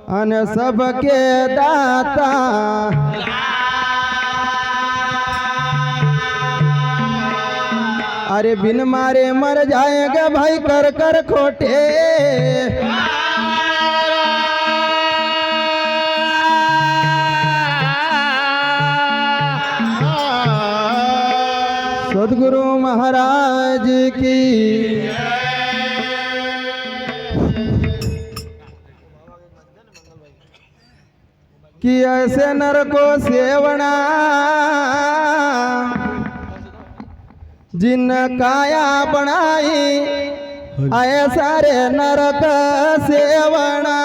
अन सबके दाता अरे बिन मारे मर जाएगा भाई कर कर खोटे सद्गुरु महाराज की कि ऐसे नर को सेवना जिन काया बनाई ऐसा रे नरक सेवना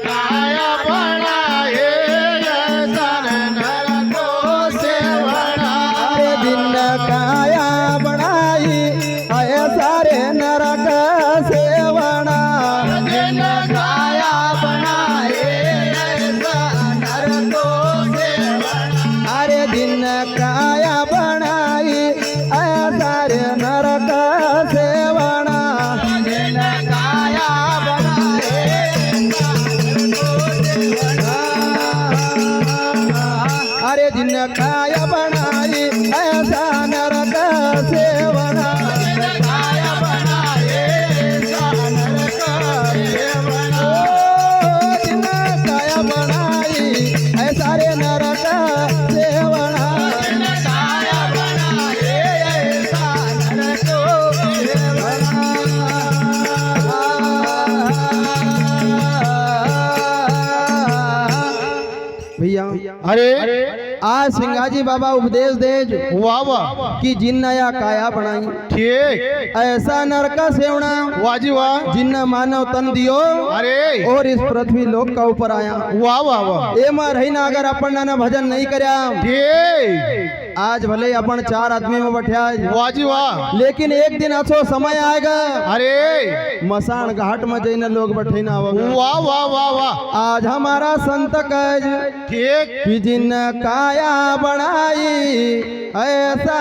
काया बनाई ऐसा नरक सेवना काया बनाए ऐसा नरक सेवना जिन काया बनाई ऐसा रे नरक सेवना काया बनाए ऐसा नरक सेवना भैया अरे आज सिंगाजी बाबा उपदेश दे वाह वाह कि जिन नया काया बनाई ठीक ऐसा नरक सेवना वाजी वाह जिन मानव तन दियो अरे और इस पृथ्वी लोक का ऊपर आया वाह वाह वाह ए मां रही ना अगर अपन ना भजन नहीं करया ठीक आज भले अपन 4 आदमी में बैठा वाजी वाह लेकिन एक दिन ऐसा समय आएगा अरे मसान घाट में जैन लोग बैठे ना वाह वाह वाह वाह आज हमारा संत कज ठीक कि जिन काया बनाई ऐसा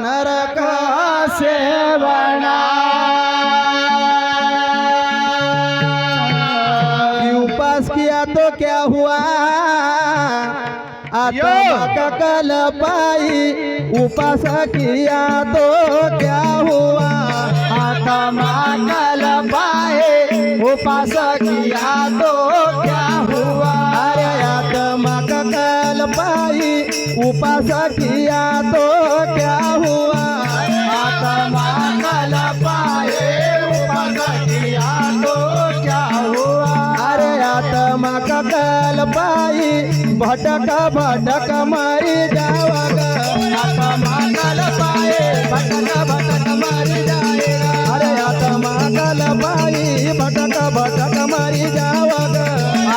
नरक सेवना कि उपास किया तो क्या हुआ आत्मा का कल पाई उपास किया तो क्या हुआ आत्मा कल पाए उपास किया तो क्या हुआ अरे आत्मा का कल पाई उपास किया तो क्या हुआ आत्मा कल पाए उपास किया तो क्या हुआ अरे आत्मा का कल पाई भटक भटक मरी जावगा आत्मा कल पाए भटक भटक मरी जाएगा अरे आत्मा कल पाई भटक भटक मरी जावगा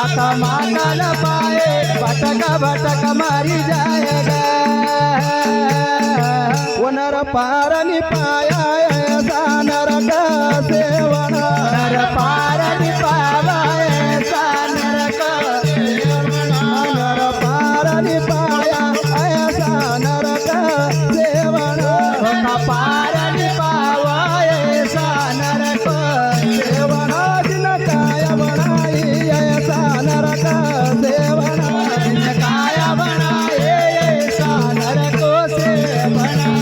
आत्मा कल पाए भटक भटक मरी जाएगा वो नर पार नि पाया ऐसा नरक सेवना नर पार नि पावा ऐसा नरक नर पार नि पाया ऐसा नरक सेवना पार नि पावा ऐसा नरक सेवना जिन काया बनाई ऐसा नरक सेवना जिन काया बनाए ऐसा नरक सेवना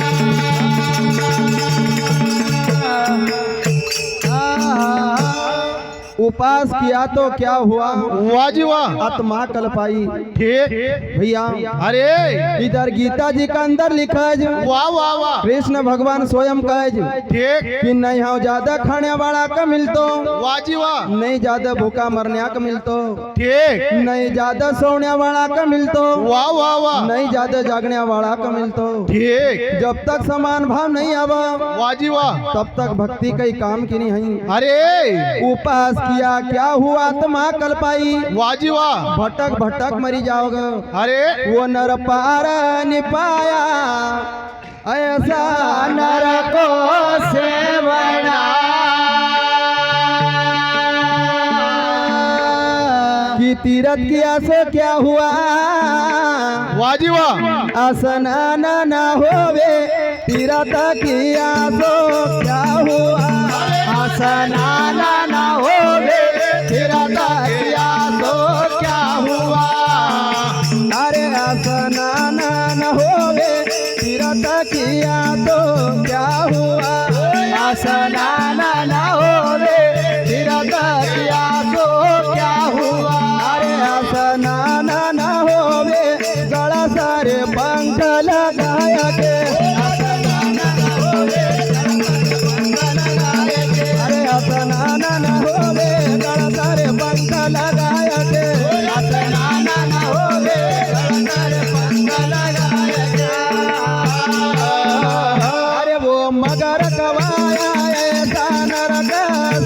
उपास किया तो क्या हुआ वाजी वाह आत्मा कल पाई ठीक भैया अरे इधर गीता जी का अंदर लिखा है वाह वाह वाह कृष्ण भगवान स्वयं कहे ठीक कि नहीं हो ज्यादा खाने वाला का मिलतो वाजी वाह नहीं ज्यादा भूखा मरने का मिलतो ठीक नहीं ज्यादा सोने वाला का मिलतो वाह वाह वाह नहीं ज्यादा जागने वाला का मिलतो ठीक जब तक समान भाव नहीं आवा वाजी वाह तब तक भक्ति कई काम की नहीं है अरे उपास किया क्या हुआ आत्मा कल पाई वाजी वाह भटक भटक मरी जाओगे अरे वो नर पार नि पाया ऐसा नर को सेवना कि तीरथ किया से क्या हुआ वाजी वाह स्नान न होवे तीरथ किया सो क्या हुआ स्नान न होवे तीरथ किया लगाय के स्नान न होवे कर पंख लगाय के अरे वो मगर कवाया ऐसा नरक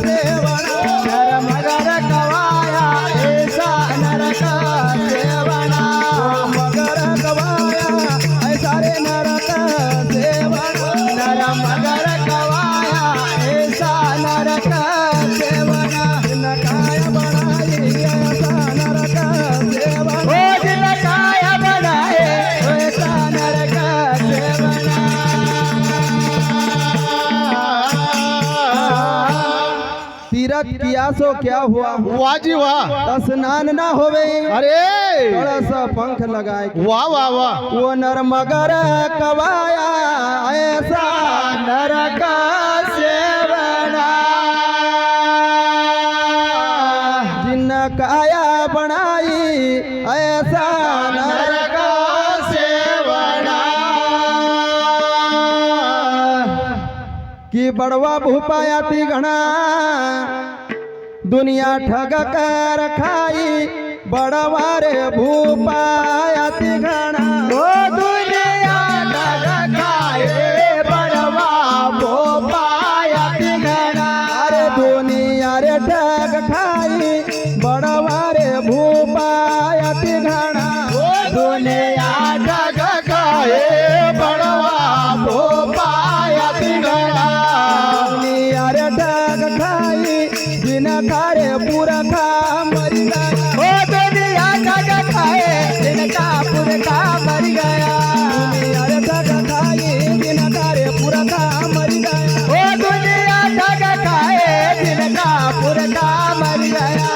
सेवना नर मगर कवाया ऐसा नरक सेवना मगर कवाया ऐसा रे नरक सेवना नर मगर कवाया ऐसा नरक सेवना नकाय बनाई ऐसा नरक सेवना ओ नकाय बनाए ऐसा नरक सेवना तीरथ किया सो क्या हुआ वाह जी वाह स्नान ना होवे अरे थोड़ा सा पंख लगाए के। वाह वाह वाह वो नर मगर कवाया ऐसा नरक सेवना जिन काया बनाई ऐसा नरक सेवना कि बड़वा भूपायाती घना दुनिया ठग कर खाई बड़वा रे भूपायाती घना ओ दुनिया ठग खाए बड़वा भूपायाती घना अरे दुनिया रे ठग खाई बड़वा रे भूपायाती घना ओ दुनिया ठग खाए बड़वा भूपायाती घना दुनिया रे ठग खाई जिन खारे पूरा खा मरी गया ओ दुनिया ठग खाए जिनका पूरा खा मरी गया दुनिया रे ठग खाई जिन खारे पूरा खा मरी गया ओ दुनिया ठग खाए जिनका पूरा खा मरी गया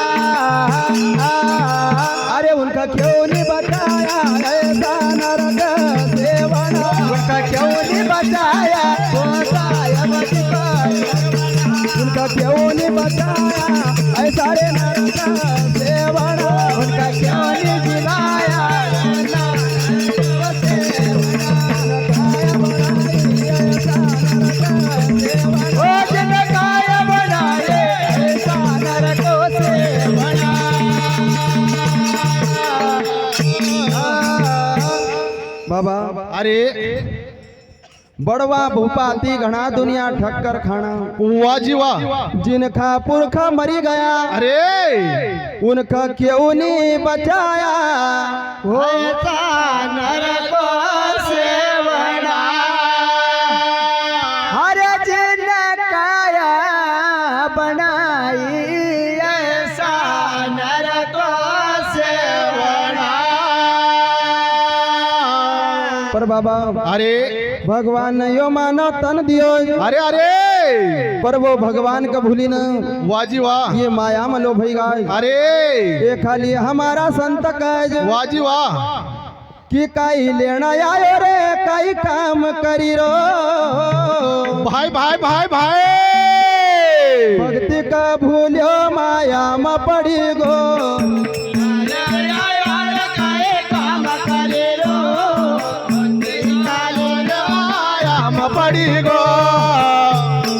अरे उनका क्यों नहीं बताया ऐसा नरक सेवना उनका क्यों नहीं बताया उनका क्यों नहीं बताया ऐसा रे नरक सेवना उनका क्यों नहीं जिलाया ओ जन काय बनाए ऐसा नरक सेवना बाबा अरे बड़वा भूपाती घना दुनिया ठक्कर खाना वाह जी वाह जिनका पुरखा मरी गया अरे उनका क्यों नहीं बचाया होता नरक सेवना हर जिन काया बनाई ऐसा नरक सेवना पर बाबा अरे भगवान ने यो मानो तन दियो अरे अरे पर वो भगवान का भूली न वाह जी वाह ये माया में लो भई गाय अरे ये खाली हमारा संत काज वाह जी वाह कि काई लेना आयो रे काई काम करी रो भाई भाई भाई भाई भक्ति का भूलियो माया में पड़ी गो पड़ी गो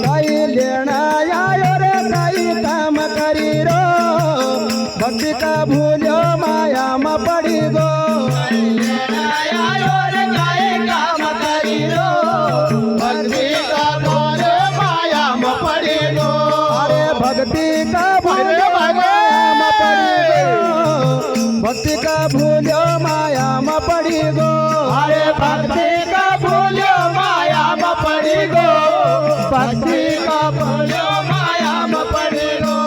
काई लेना आयो रे काई काम करी रो भक्ति का भूलियो माया में पड़ी गो भक्ति का बोल माया में पड़ी गो अरे भक्ति का भूलियो माया में पड़ी गो भक्ति का भूलियो माया में पड़ी गो अरे भक्ति का भूलियो माया में पड़ी गो भक्ति का भूलियो माया में पड़ी गो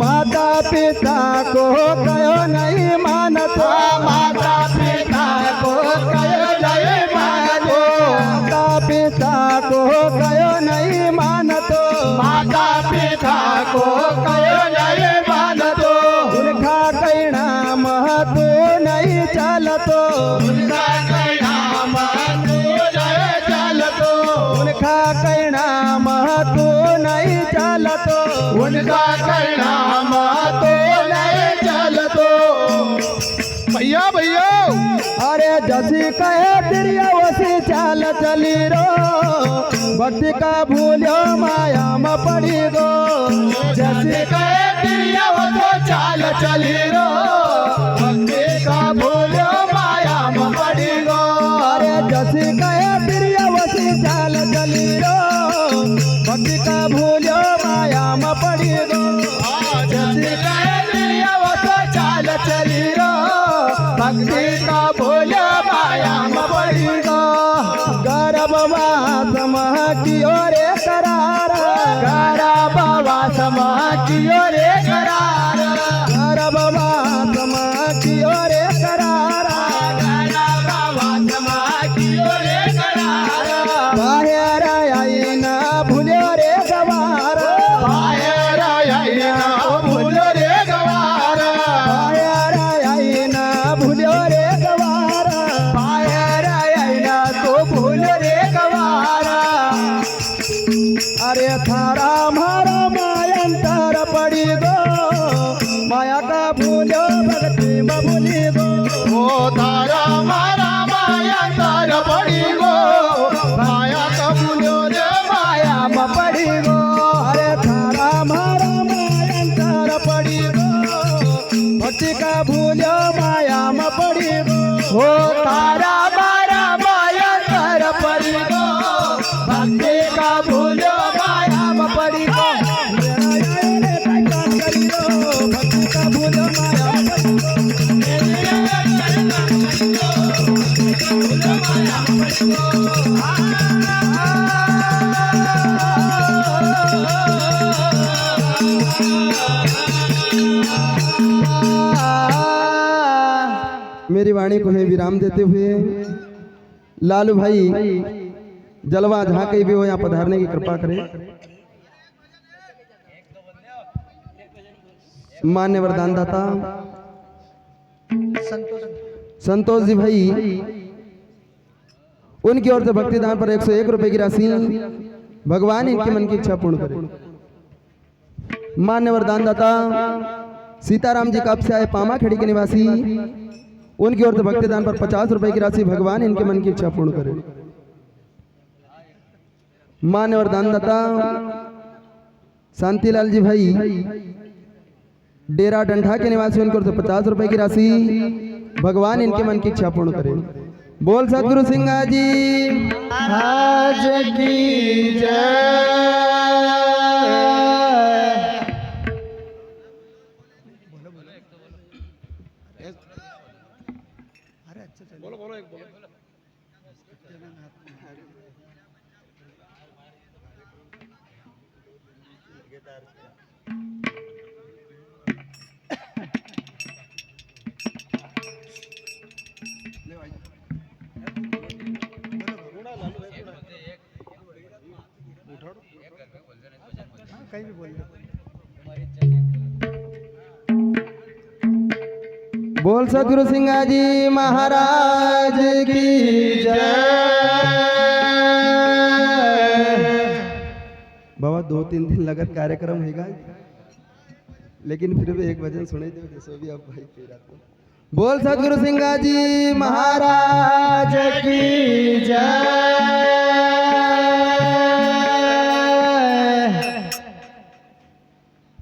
माता पिता को कहो नहीं मानतो माता पिता को कहो नहीं मानो माता पिता को कहो नहीं मानतो माता पिता को कहो नहीं मानतो उनका कहना महत्व नहीं चलतो उनका कहना महत्व नहीं चलतो उनका कहना महत्व नहीं चलतो उनका कहना महत्व नहीं चलतो भैया भैया अरे जसी कहे तिरिया वसी चाल चली रो भक्ति का भूलियो माया में पड़ी गो जैसे कहे तिरिया वो तो चाल चली रो भक्ति का भूलो माया में पड़ी गो अरे जसी कहे प्रिय वसी चाल चली रो भक्ति का भूलो माया में पड़ी गो जैसे कहे प्रिय वसो चाल चली रो भक्ति का भूलो माया में पड़ी गो गर्भवा समह की ओरे करार गारा बाबा समा कियो रे करार गर्भवा समह की ओरे करार गारा बाबा समा कियो रे करार बाहेर आई ना भूल्यो रे गवार बाहेर आई ना भूलो रे गवार बाहेर आई ना भूल्यो रे गवार बाहेर आई ना तो भूल रे गवार अरे थारा मारा मायंतर पड़ी गो माया का भूलो भक्ति में भूली गो ओ तारा मारा माया तार पड़ी गो माया का भूलो रे माया में पड़ी गो अरे थारा मारा मायंतर पड़ी गो भक्ति का भूलो माया में पड़ी गो ओ तारा मारा माया तार पड़ी गो भक्ति का भूलो माया में पड़ी गो भक्ति का भूलो माया में पड़ी गो। मेरी वाणी को है विराम देते हुए लालू भाई जलवा जहाँ कहीं भी हो यहाँ पधारने की कृपा करें। मान्य वरदान दाता संतोष जी भाई उनकी ओर से भक्ति दान पर 101 रुपए की राशि भगवान इनके मन की इच्छा पूर्ण करे। मान्य वरदान दाता सीताराम जी कब से आए पामा खेड़ी के निवासी उनकी ओर से भक्ति दान पर 50 रुपए की राशि भगवान इनके मन की इच्छा पूर्ण करे। मान्य वरदान दाता शांतिलाल जी भाई डेरा डंठा के निवासी उनकी ओर से 50 रुपए की राशि भगवान इनके मन की इच्छा पूर्ण करे। बोल सतगुरु सिंह जी आज की जय। बोल सतगुरु सिंह जी महाराज की जय। बाबा 2-3 दिन लगत कार्यक्रम हैगा लेकिन फिर भी एक भजन सुने दो जैसे भी आप भाई कह रहा था। बोल सतगुरु सिंह जी महाराज की जय।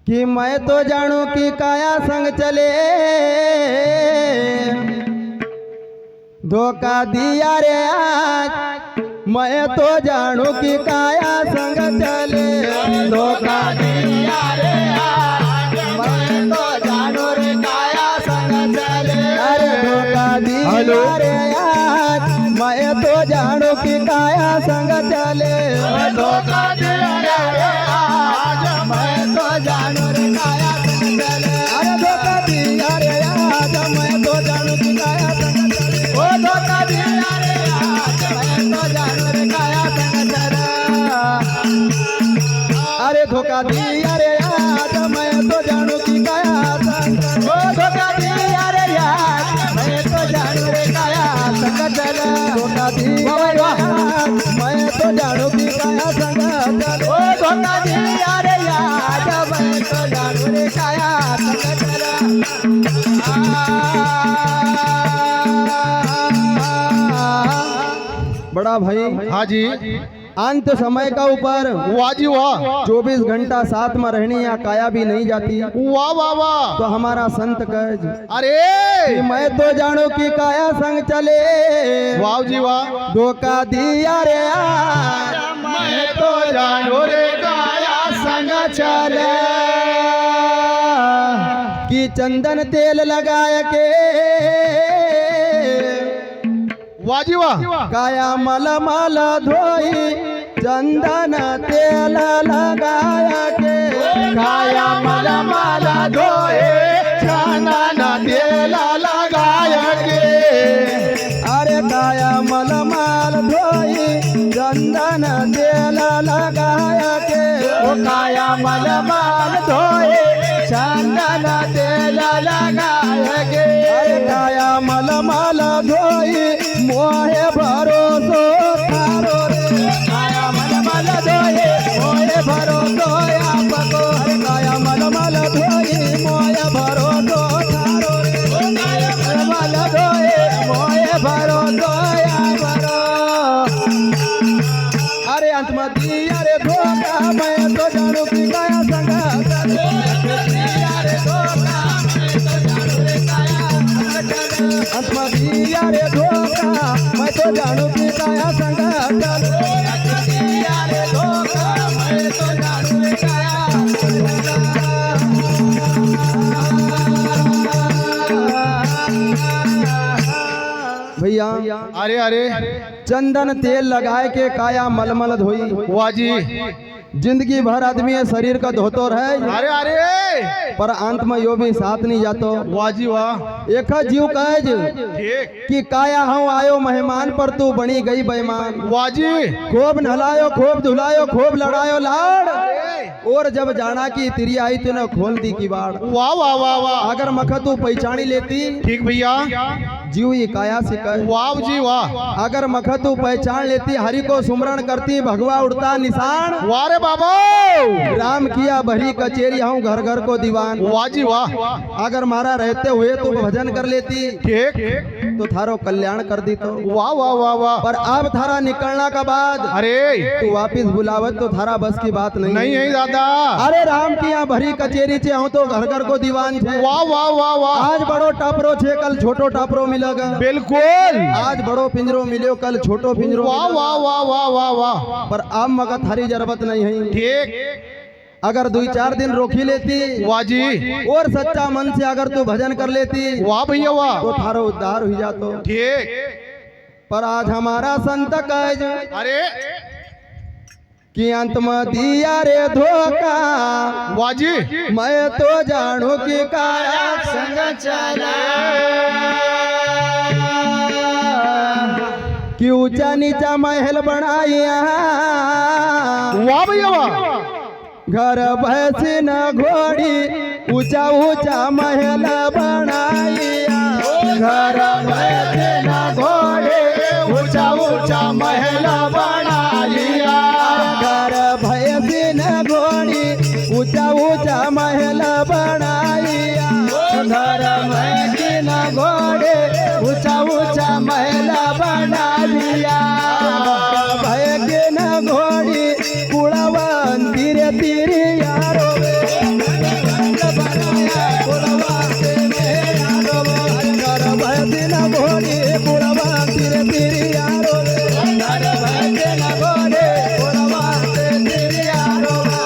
कि मैं तो जानू कि काया संग चले धोखा दिया रे आज। मैं तो जानू कि काया संग चले धोखा दिया रे आज। मैं तो जानू रे काया संग चले। अरे धोखा दिया रे आज। मैं तो जानू कि काया संग चले धोखा दिया रे आज। मैं तो जानू रे काया संग चले। अरे धोखा दिया रे आज। मैं तो जानू कि काया संग चले ओ धोखा दिया रे आज। मैं तो जानू रे काया संग चले। अरे धोखा दिया रे आज। मैं तो जानू कि काया संग चले। ओ धोखा दिया रे आज। मैं तो जानू रे काया संग चले। धोखा दिया रे आज। मैं तो जानू कि काया संग चले ओ धोखा दिया रे आज। मैं तो जानू रे काया संग चले। बड़ा भाई हाँ जी अंत समय का ऊपर वाह जी वाह 24 घंटा साथ में रहनी या काया भी नहीं जाती। वाह वाह वाह। तो हमारा संत कहे कि अरे मैं तो जानू कि काया संग चले, वाह जी वाह। धोखा दिया रे यार, मैं तो जानू रे काया संग चले, कि चंदन तेल लगाए के वाह जी वाह। काया मल मल धोई, चंदन तेल लगाया के काया मल मल धोए, चंदन तेल लगाय के। अरे काया मल मल धोई, चंदन तेल लगाया के ओ काया मल मल धोए, चंदन तेल लगाय के। अरे काया मल मल धोई, मोहे भरोसो थारो रे, काया मल मल धोए, मोहे भरोसो आपको। अरे काया मल मल धोई, मोहे भरोसो थारो रे, काया मल मल धोए, मोहे भरोसो आपको। अरे अंत में दिया रे धोखा, मैं तो जानू कि काया संग चले। अरे धोखा, मैं तो जानू रे काया संग चले। अंत में दिया रे धोखा, मैं तो जानू कि काया संग चले। अरे धोखा, मैं तो जानू रे काया संग भैया अरे अरे चंदन तेल लगाए के काया मलमल धोई, वाह जी। जिंदगी भर आदमी ये शरीर का धोतो रहे, अरे अरे पर अंत में यो भी साथ नहीं जातो। वाह जी वाह। एक जीव कहे ठीक कि काया हूँ आयो मेहमान, पर तू बनी गई बेईमान। वाह जी। खूब नहलायो, खूब धुलायो, खूब लड़ायो लाड़, और जब जाना की तिरी आई तूने खोल दी की बाड़। वाह वाह वाह वाह। अगर मख तू पहचानी लेती, ठीक भैया। जीव ये काया से कहे। वाह जी वाह। अगर मख तू पहचान लेती, हरि को सुमरण करती, भगवा उड़ता निशान। वाह रे बाबा। राम किया भरी कचेरी, हूँ घर घर को दीवान। वाह जी वाह। अगर मारा रहते हुए तू भजन कर लेती, ठीक। तो थारो कल्याण कर दी तो। वाह वाह वाह वाह। पर अब थारा निकलना का बाद अरे तू वापिस बुलावत तो थारा बस की बात नहीं। नहीं है दादा। अरे राम की यहाँ भरी कचेरी छे, हूँ तो घर घर को दीवान छे। वाह वाह वाह वाह। आज बड़ो टापरो छे, कल छोटो टापरो मिलेगा। बिल्कुल। आज बड़ो पिंजरो मिलो, कल छोटो पिंजरो वाह मिलेगा। वाह वाह वाह वाह वाह। पर अब मगत थारी जरूरत नहीं है। ठीक। अगर 2-4 दिन रोकी लेती, वाह जी। और सच्चा मन से अगर तू भजन कर लेती, वाह भैया वाह। तो थारो उद्धार हो जातो। ठीक। पर आज हमारा संत कहे अरे कि अंत में दिया रे धोखा, वाह जी। मैं तो जानू कि काया संग चला, कि ऊंचा नीचा महल बनाइया, वाह भैया वाह। घर भैंसी न घोड़ी, ऊंचा ऊंचा महल बनाइया। घर भैंसी न घोड़े, ऊंचा ऊंचा महल बना लिया। घर भैंसी न घोड़ी, ऊंचा ऊंचा महल बनाइया। घर भैंसी न घोड़े, ऊंचा ऊंचा महल बना लिया। भय के न घोड़ी, कुड़वन तीरे तीरे यारो वे। कुड़वन तीरे यारो वे। घर भैंसी न घोड़ी, कुड़वन तीरे तीरे यारो वे। घर भैंसी न घोड़े, कुड़वन तीरे यारो वे।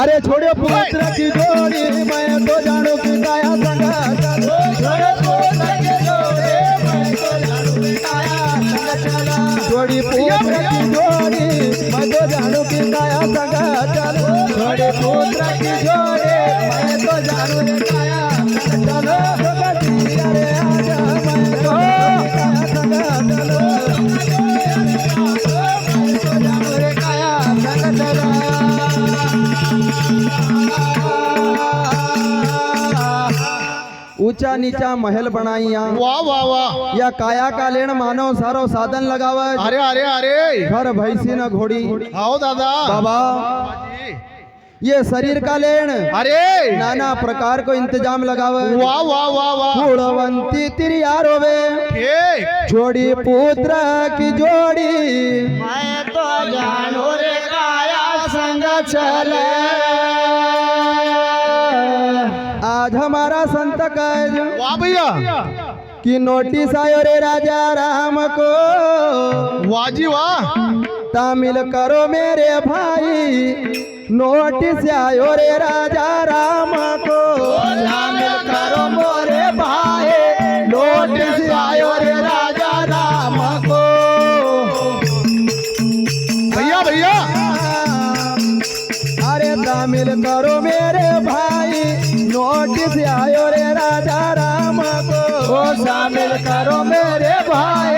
अरे छोड़ो पुत्र की जोड़ी, मैं तो जानू कि काया संग चलो। छोड़ो पुत्र की जोड़ी, मैं तो जानू कि काया संग चला। जोड़ी पुत्र की जोड़ी, मैं तो जानू कि काया संग चलो। छोड़े पुत्र की जोड़ी, मैं तो जानू रे काया संग चलो। अरे आजा, मैं तो काया संग चलो। मैं तो जानू रे काया संग चलो। ऊंचा नीचा महल बनाइया, वाह वाह वाह। या काया का लेन मानो सारो साधन लगावे। अरे अरे अरे। घर भैंसी न घोड़ी। आओ दादा। बाबा ये शरीर का लेन अरे नाना प्रकार को इंतजाम लगावे वाह वाह वाह वाह गुणवंती तिरिया रोवे ठीक जोड़ी पुत्र की जोड़ी मैं तो जानू रे काया संग चले आज हमारा संत कज वाह भैया की नोटिस आयो रे राजा राम को वाह जी वाह तामिल करो मेरे भाई नोटिस आयो रे राजा राम को शामिल करो मोरे भाई नोटिस आयो रे राजा राम को भैया भैया अरे तामिल करो मेरे भाई नोटिस आयो रे राजा राम को ओ शामिल करो मेरे भाई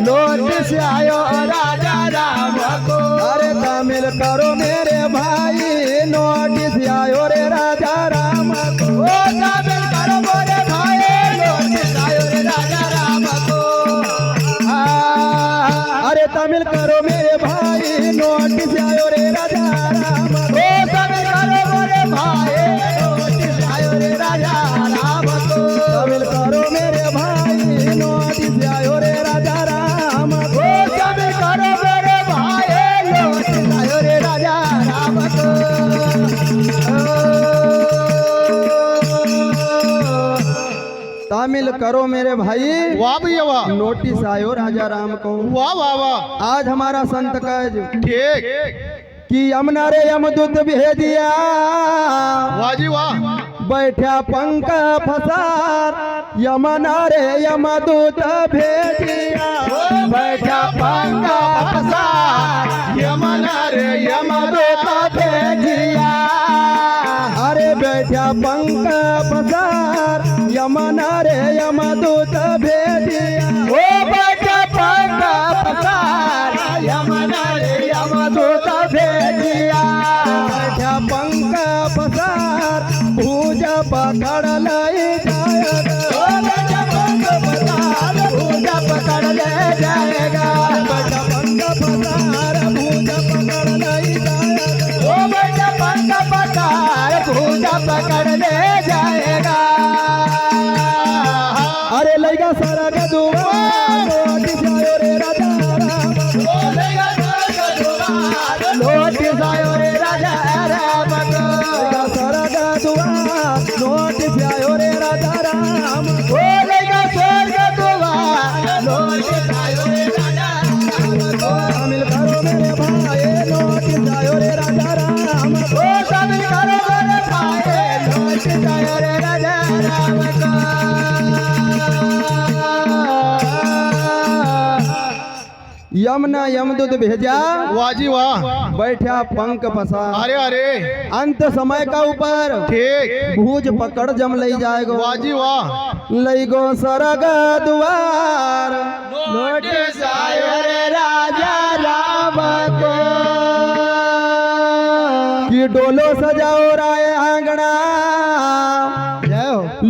नोटिस आयो राजा राम को अरे तामिल करो मेरे भाई नोटिस आयो रे राजा राम को ओ शामिल करो मोरे भाई नोटिस आयो रे राजा राम को अरे तामिल करो मेरे भाई नोटिस आयो रे राजा राम को ओ शामिल करो मोरे भाई नोटिस आयो रे राजा राम को तामिल करो मेरे भाई नोटिस आयो रे राजा राम को ओ शामिल करो मेरे भाई नोटिस आयो रे राजा राम को तामिल करो मेरे भाई वाह भैया वाह नोटिस आयो राजा राम को वाह वाह वाह आज हमारा संत कज ठीक कि यमुना रे यमदूत भेजिया वाह जी वाह बैठा पंख फसार यमुना रे यमदूत भेजिया बैठा पंगा पसार यमना रे यमदूत भेजिया अरे बैठा पंख फसार यमुना रे यमदूत भेजिया ओ बैठा पंगा पसार यमना रे यमदूत भेजिया बैठा पंख फसार भूज पकड़ लाई ओ बैठा पंगा पसार भूजा पकड़ ले जाएगा बैठा पंख फसार भूज पकड़ लाई ओ बैठा पंगा पसार भूजा पकड़ ले जाएगा अरे लैगा सारा का दुआ नोटिस आयो रे राजा राम नोटिस आयो रे राजा राम को लैगा सारा का दुआ नोटिस आयो रे राजा राम ओ लेगा स्वर्ग दुआ नोटिस आयो रे राजा राम को शामिल करो मेरे भाई नोटिस आयो रे राजा राम ओ शामिल करो मेरे भाई नोटिस आयो रे राजा राम को यमुना यमदूत भेजा वाह जी वाह बैठा पंख फसा अरे अरे अंत समय का ऊपर ठीक भूज पकड़ जम लई जाएगो वाह जी वाह लई गो सरग द्वार नोटिस आयो रे राजा राम को कि डोलो सजाओ राय आंगना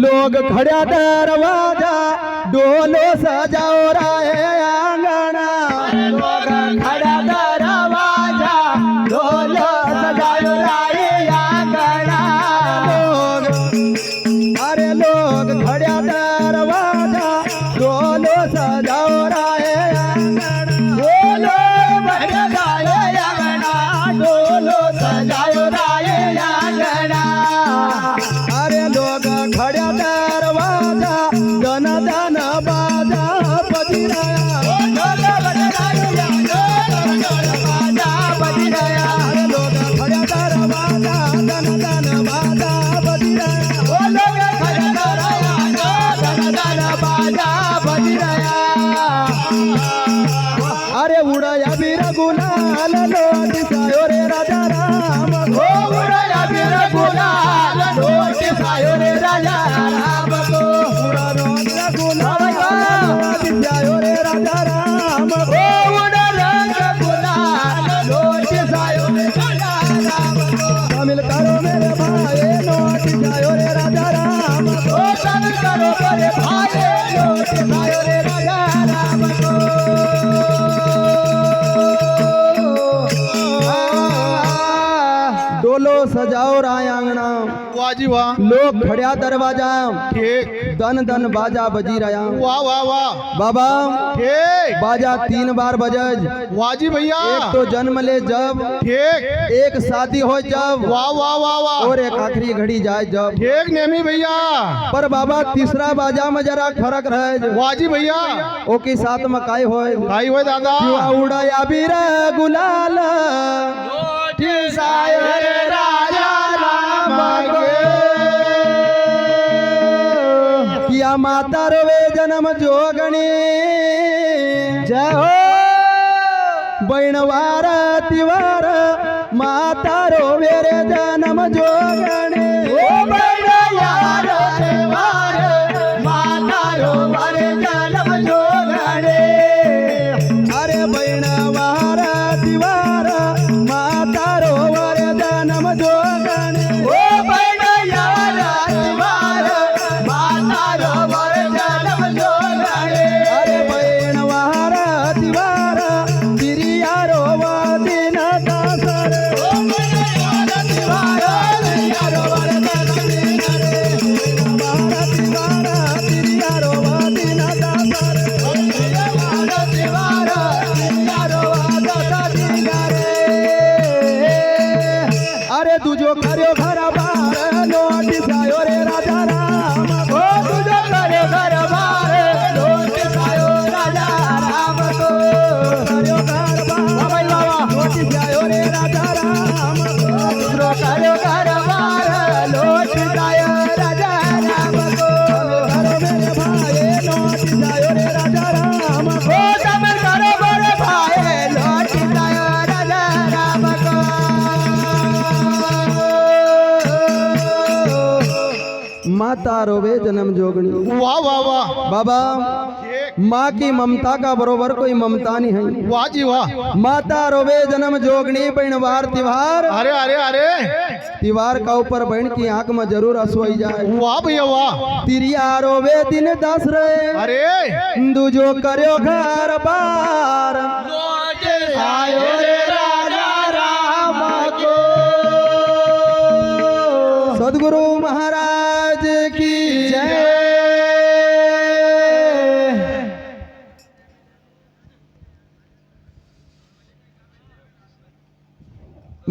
लोग खड़ा दरवाजा डोलो सजाओ राय आंगना लोग खड़ा दरवाजा ढोलो सजायो राय आंगना लोग अरे लोग खड़ा दरवाजा डोलो सजाओ राय आंगना ढोलो भर गायो आंगना ढोलो सजायो राय आंगना अरे लोग खड़ा दरवाजा दन दन बाजा बजराया ढोलो भर गायो बाजा बज गया अरे लोग खड़ा दरवाजा दन दन बाजा बजराया वो लोग खड़ा दरवाजा धन धन बाजा बज गया अरे उड़ाया बीर गुलाल नोटिस आयो रे राजा राम ओ उड़ाया बीर गुलाल नोटिस आयो रे राजा राम को उड़ा रंग गुलाल नोटिस आयो रे राजा राम ओ उड़ा रंग गुलाल नोटिस आयो रे राजा राम को शामिल करो मेरे भाई नोटिस आयो रे राजा राम ओ शामिल करो मेरे भाई नोटिस आयो रे राजा राम को डोलो सजा वाह लोग खड़िया दरवाजा ठीक दन दन बाजा बजी रहा वाह वाह वाह बाबा ठीक बाजा 3 बार बजज वाह जी भैया एक तो जन्म ले जब ठीक एक शादी हो जब वाह वाह वाह वाह और एक आखिरी घड़ी जाए जब ठीक नेमी भैया पर बाबा तीसरा बाजा में जरा फर्क रहे वाह जी भैया ओ के साथ में काय होए भाई हो दादा उड़ाया बीर गुलाल राजा राम किया माता रोवे जन्म जोगणी जय हो बहनवार तिवार माता रोवे रे जन्म जोगणी अरे बहनवार तिवार माता रोवे रे जन्म जोगणी अरे बहनवार तिवार तिरिया रोवा दिन दासर तिरिया रोवा दिन अरे तुझो कर्यो घर बार नोटिस आयो रे राजा राम ओ तुझो कर्यो घर बार नोटिस आयो राजा राम तो कर्यो घर बार नोटिस आयो रे राजा राम तुझो कर्यो घर बार नोटिस आयो राजा राम तो घर मेरे भाई नोटिस आयो रे राजा राम ओ सब करो बड़े भाई नोटिस आयो राजा राम को माता रोवे जन्म जोगणी वाह वाह वाह बाबा माँ की ममता का बरोबर कोई ममता नहीं है वाह जी वाह माता रोवे जन्म जोगणी बहनवार तिवार अरे अरे अरे तिवार का ऊपर बहन की आंख में जरूर आंसू आई जाए वाह भैया वाह तिरिया रोवे दिन दस रे अरे दूजो कर्यो घर बार आयो रे राजा राम को सदगुरु महाराज की जय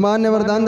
मान्य वरदान